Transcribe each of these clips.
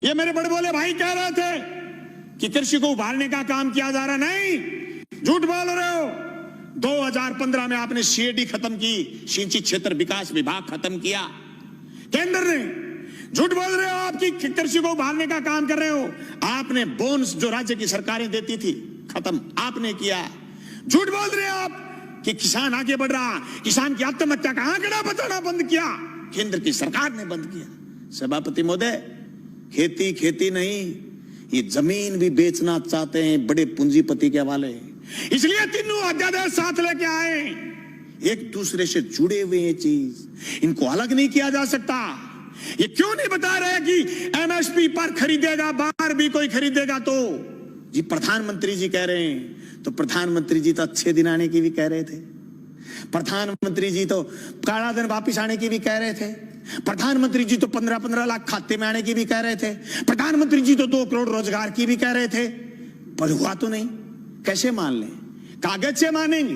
ये मेरे बड़े बोले भाई कह रहे थे कि कृषि को उभारने का काम किया जा रहा, नहीं, झूठ बोल रहे हो। 2015 में आपने सीएडी खत्म की, सिंचित क्षेत्र विकास विभाग खत्म किया केंद्र ने। झूठ बोल रहे हो, आपकी कृषि को उभारने का काम कर रहे हो। आपने बोनस जो राज्य की सरकारें देती थी खत्म आपने किया। झूठ बोल रहे हो आप कि किसान आगे बढ़ रहा, किसान की आत्महत्या का आंकड़ा बताना बंद किया केंद्र की सरकार ने बंद किया। सभापति महोदय, खेती खेती नहीं, ये जमीन भी बेचना चाहते हैं बड़े पूंजीपति के हवाले, इसलिए तीनों अध्यादेश साथ लेके आए। एक दूसरे से जुड़े हुए ये चीज, इनको अलग नहीं किया जा सकता। ये क्यों नहीं बता रहे कि एमएसपी पर खरीदेगा, बाहर भी कोई खरीदेगा तो जी प्रधानमंत्री जी कह रहे हैं, तो प्रधानमंत्री जी तो अच्छे दिन आने की भी कह रहे थे, प्रधानमंत्री जी तो काला धन वापिस आने की भी कह रहे थे, प्रधानमंत्री जी तो 15-15 लाख खाते में आने की भी कह रहे थे, प्रधानमंत्री जी तो 2 करोड़ रोजगार की भी कह रहे थे, पर हुआ तो नहीं। कैसे मान लें? कागज से मानेंगे,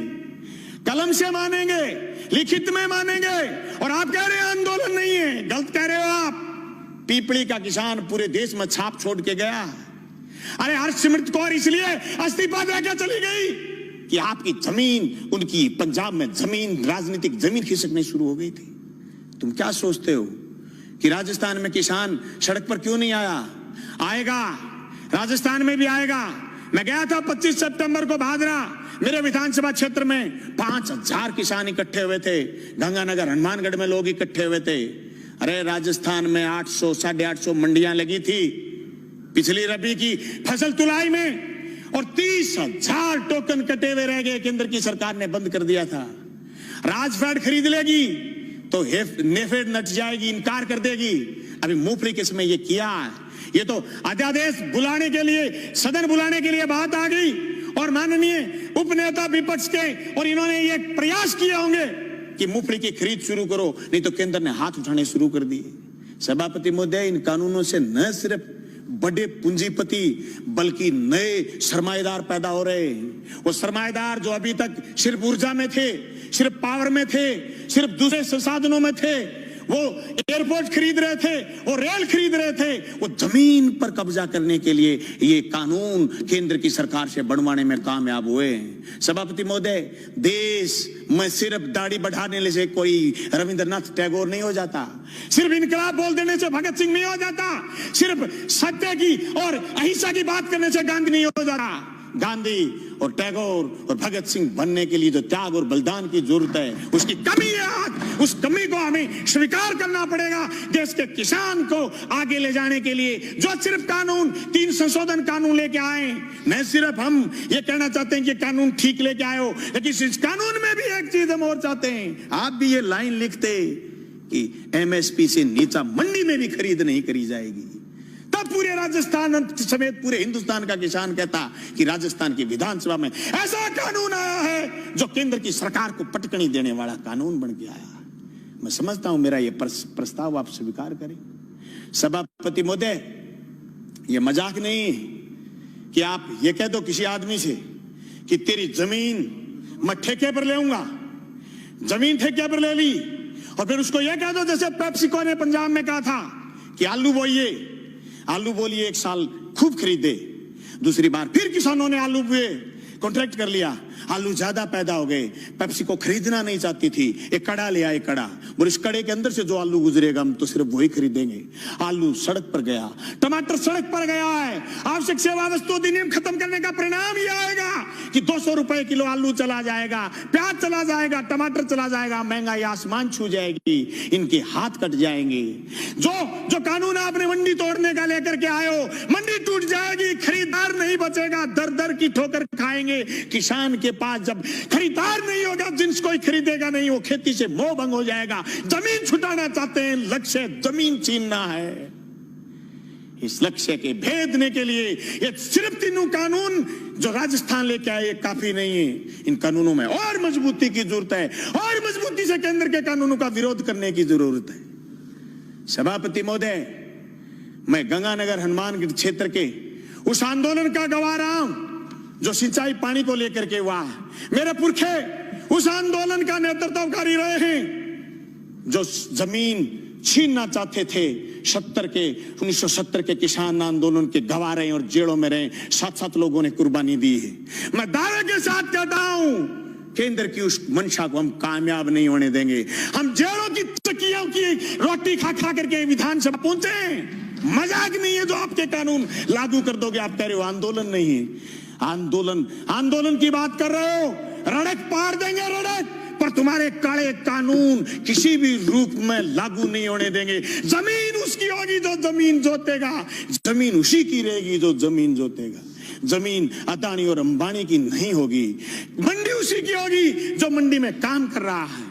कलम से मानेंगे, लिखित में मानेंगे, और आप कह रहे हैं आंदोलन नहीं है। गलत कह रहे हो आप। पीपली का किसान पूरे देश में छाप छोड़ के गया। अरे हरसिमरत कौर इसलिए इस्तीफा देकर चली गई कि आपकी जमीन, उनकी पंजाब में जमीन, राजनीतिक जमीन खिसकनी शुरू हो गई थी। तुम क्या सोचते हो कि राजस्थान में किसान सड़क पर क्यों नहीं आया? आएगा, राजस्थान में भी आएगा। मैं गया था 25 सितंबर को भादरा, मेरे विधानसभा क्षेत्र में 5000 किसान इकट्ठे हुए थे। गंगानगर हनुमानगढ़ में लोग इकट्ठे हुए थे। अरे राजस्थान में 800 850 मंडियां लगी थी पिछली रबी की फसल तुलाई में, और 30,000 टोकन कटे हुए रह गए। केंद्र की सरकार ने बंद कर दिया था। राजफेड खरीद लेगी तो नेफेड नट जाएगी, इनकार कर देगी। अभी मूंगफली के समय ये किया, ये तो अध्यादेश बुलाने के लिए, सदन बुलाने के लिए बात आ गई, और माननीय उपनेता विपक्ष के और इन्होंने ये प्रयास किए होंगे कि मूंगफली की खरीद शुरू करो, नहीं तो केंद्र ने हाथ उठाने शुरू कर दिए। सभापति महोदय, इन कानूनों से न सिर्फ बड़े पूंजीपति बल्कि नए सरमाएदार पैदा हो रहे हैं। वो सरमाएदार जो अभी तक सिर्फ ऊर्जा में थे, सिर्फ पावर में थे, सिर्फ दूसरे संसाधनों में थे, वो एयरपोर्ट खरीद रहे थे, वो रेल खरीद रहे थे, वो जमीन पर कब्जा करने के लिए ये कानून केंद्र की सरकार से बनवाने में कामयाब हुए हैं। सभापति महोदय, देश में सिर्फ दाढ़ी बढ़ाने से कोई रविंद्रनाथ टैगोर नहीं हो जाता, सिर्फ इनकलाब बोल देने से भगत सिंह नहीं हो जाता, सिर्फ सत्य की और अहिंसा की बात करने से गांधी नहीं हो जाता। गांधी और टैगोर और भगत सिंह बनने के लिए जो त्याग और बलिदान की जरूरत है, उसकी कमी है आज। उस कमी को हमें स्वीकार करना पड़ेगा। देश के किसान को आगे ले जाने के लिए जो सिर्फ कानून, 3 संशोधन कानून लेके आए, न सिर्फ हम ये कहना चाहते हैं कि कानून ठीक लेके आए हो, लेकिन इस कानून में भी एक चीज हम और चाहते हैं। आप भी ये लाइन लिखते कि एमएसपी से नीचा मंडी में भी खरीद नहीं करी जाएगी, तब पूरे राजस्थान समेत पूरे हिंदुस्तान का किसान कहता कि राजस्थान की विधानसभा में ऐसा कानून आया है जो केंद्र की सरकार को पटकनी देने वाला कानून बन के आया। मैं समझता हूं मेरा ये प्रस्ताव आप स्वीकार करें। सभापति महोदय, ये मजाक नहीं कि आप ये कह दो किसी आदमी से कि तेरी जमीन मैं ठेके पर लेऊंगा, जमीन ठेके पर ले ली, और फिर उसको ये कह दो जैसे पेप्सिको ने पंजाब में कहा था कि आलू बोइए, आलू बोलिए, 1 साल खूब खरीदे, दूसरी बार फिर किसानों ने आलू बोए, कॉन्ट्रैक्ट कर लिया, आलू ज्यादा पैदा हो गए, पेप्सी को खरीदना नहीं चाहती थी, एक कड़ा ले आए, कड़ा, और इस कड़े के अंदर से जो आलू गुजरेगा हम तो सिर्फ वही खरीदेंगे। आलू सड़क पर गया, टमाटर सड़क पर गया है। आवश्यक सेवा वस्तु अधिनियम खत्म करने का परिणाम यह आएगा कि 200 रुपए किलो आलू चला जाएगा, प्याज चला जाएगा, टमाटर चला जाएगा, महंगाई आसमान छू जाएगी, इनके हाथ कट जाएंगे। जो कानून आपने मंडी तोड़ने का लेकर के आए हो, मंडी टूट जाएगी, खरीदार नहीं बचेगा, दर दर की ठोकर खाएंगे। किसान के पास जब खरीदार नहीं होगा, जिन्स कोई खरीदेगा नहीं, वो खेती से मोह भंग हो जाएगा। जमीन छुटाना चाहते हैं, लक्ष्य जमीन छीनना है। इस लक्ष्य के भेदने के लिए ये सिर्फ तीनों कानून जो राजस्थान लेके आए काफी नहीं है। इन कानूनों में और मजबूती की जरूरत है, और मजबूती से केंद्र के कानूनों का विरोध करने की जरूरत है। सभापति महोदय, मैं गंगानगर हनुमानगढ़ क्षेत्र के उस आंदोलन का गवाह रहा हूं जो सिंचाई पानी को लेकर के हुआ है। मेरे पुरखे उस आंदोलन का नेतृत्वकारी रहे हैं जो जमीन छीनना चाहते थे। 1970 के किसान आंदोलन के गवाह रहे और जेलों में रहे, 7-7 लोगों ने कुर्बानी दी है। मैं दावे के साथ कहता हूं, केंद्र की उस मंशा को हम कामयाब नहीं होने देंगे। हम जेलों की चक्कियों की रोटी खा खा करके विधानसभा पहुंचे। मजाक नहीं है जो आपके कानून लागू कर दोगे। आप कह रहे हो आंदोलन नहीं है, आंदोलन की बात कर रहे हो, रड़क पार देंगे रड़क, पर तुम्हारे काले कानून किसी भी रूप में लागू नहीं होने देंगे। जमीन उसकी होगी जो जमीन जोतेगा, जमीन उसी की रहेगी जो जमीन जोतेगा। जमीन अदानी और अंबानी की नहीं होगी, मंडी उसी की होगी जो मंडी में काम कर रहा है।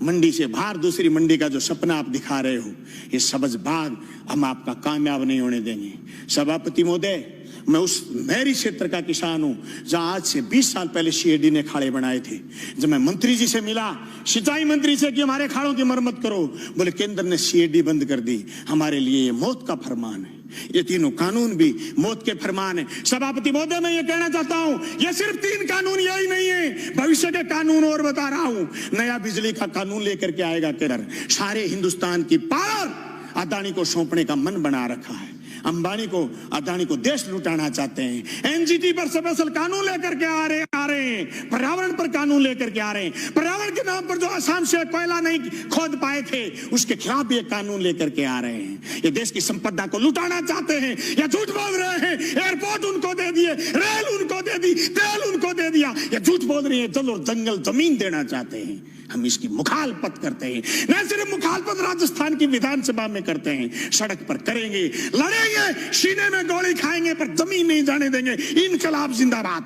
मंडी से बाहर दूसरी मंडी का जो सपना आप दिखा रहे हो, ये सब्जबाग हम आपका कामयाब नहीं होने देंगे। सभापति महोदय, मैं उस मेरी क्षेत्र का किसान हूं जहां आज से 20 साल पहले सीएडी ने खाड़े बनाए थे। जब मैं मंत्री जी से मिला, सिंचाई मंत्री से कि हमारे खाड़ों की मरम्मत करो, बोले केंद्र ने सीएडी बंद कर दी, हमारे लिए ये मौत का फरमान है। ये तीनों कानून भी मौत के फरमान है। सभापति महोदय, मैं ये कहना चाहता हूं, ये सिर्फ 3 कानून यही नहीं है, भविष्य के कानून और बता रहा हूं। नया बिजली का कानून लेकर के आएगा केंद्र। सारे हिंदुस्तान की पावर अदानी को सौंपने का मन बना रखा है। अंबानी को, अदानी को देश लुटाना चाहते हैं। एनजीटी पर स्पेशल कानून लेकर के आ रहे हैं। पर्यावरण पर कानून लेकर के आ रहे हैं। पर्यावरण के नाम पर जो असम से कोयला नहीं खोद पाए थे, उसके खिलाफ भी एक कानून लेकर के आ रहे हैं। ये देश की संपदा को लुटाना चाहते हैं। ये झूठ बोल रहे हैं। एयरपोर्ट उनको दे दिए, रेल उनको दे दी, तेल उनको दे दिया। ये झूठ बोल रहे हैं। जल और जंगल जमीन देना चाहते हैं। हम इसकी मुखालफत करते हैं। न सिर्फ मुखालफत राजस्थान की विधानसभा में करते हैं, सड़क पर करेंगे, लड़ेंगे, सीने में गोली खाएंगे, पर जमीन नहीं जाने देंगे। इनकलाब जिंदाबाद।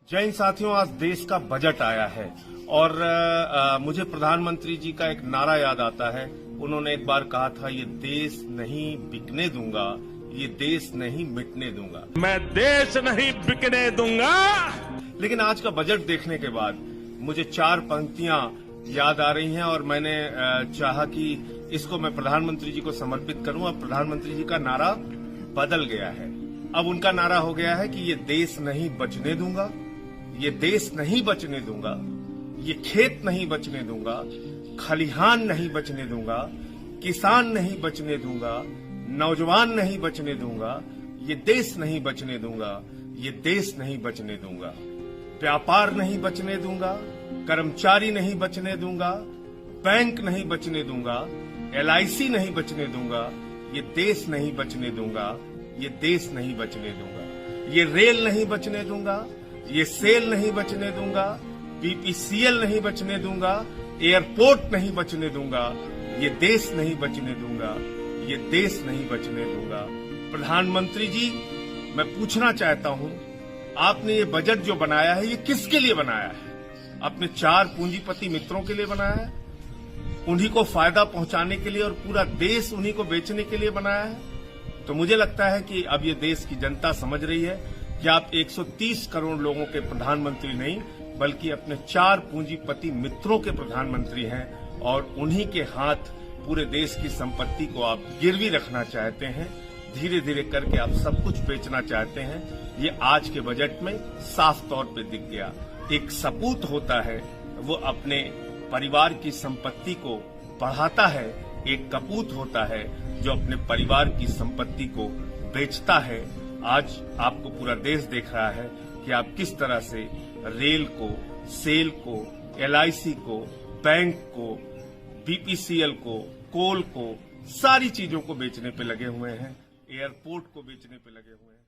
जय हिंद साथियों, आज देश का बजट आया है और मुझे प्रधानमंत्री जी का एक नारा याद आता है। उन्होंने एक बार कहा था, ये देश नहीं बिकने दूंगा, ये देश नहीं मिटने दूंगा। मैं देश नहीं बिकने दूंगा। लेकिन आज का बजट देखने के बाद मुझे 4 पंक्तियां याद आ रही हैं और मैंने चाहा कि इसको मैं प्रधानमंत्री जी को समर्पित करूं। अब प्रधानमंत्री जी का नारा बदल गया है। अब उनका नारा हो गया है कि ये देश नहीं बचने दूंगा, ये देश नहीं बचने दूंगा, ये खेत नहीं बचने दूंगा, खलिहान नहीं बचने दूंगा, किसान नहीं बचने दूंगा, नौजवान नहीं बचने दूंगा, ये देश नहीं बचने दूंगा, ये देश नहीं बचने दूंगा। व्यापार नहीं बचने दूंगा, कर्मचारी नहीं बचने दूंगा, बैंक नहीं बचने दूंगा, LIC नहीं बचने दूंगा, ये देश नहीं बचने दूंगा, ये देश नहीं बचने दूंगा। ये रेल नहीं बचने दूंगा, ये सेल नहीं बचने दूंगा, BPCL नहीं बचने दूंगा, एयरपोर्ट नहीं बचने दूंगा, ये देश नहीं बचने दूंगा, ये देश नहीं बचने दूंगा। प्रधानमंत्री जी, मैं पूछना चाहता हूं, आपने ये बजट जो बनाया है, ये किसके लिए बनाया है? अपने 4 पूंजीपति मित्रों के लिए बनाया है? उन्हीं को फायदा पहुंचाने के लिए और पूरा देश उन्हीं को बेचने के लिए बनाया है? तो मुझे लगता है कि अब ये देश की जनता समझ रही है कि आप 130 करोड़ लोगों के प्रधानमंत्री नहीं, बल्कि अपने 4 पूंजीपति मित्रों के प्रधानमंत्री हैं और उन्हीं के हाथ पूरे देश की संपत्ति को आप गिरवी रखना चाहते हैं। धीरे धीरे करके आप सब कुछ बेचना चाहते हैं। ये आज के बजट में साफ तौर पे दिख गया। एक सपूत होता है, वो अपने परिवार की संपत्ति को बढ़ाता है। एक कपूत होता है जो अपने परिवार की संपत्ति को बेचता है। आज आपको पूरा देश देख रहा है कि आप किस तरह से रेल को, सेल को, LIC को, बैंक को, BPCL को, कोल को, सारी चीजों को बेचने पे लगे हुए हैं, एयरपोर्ट को बेचने पे लगे हुए हैं।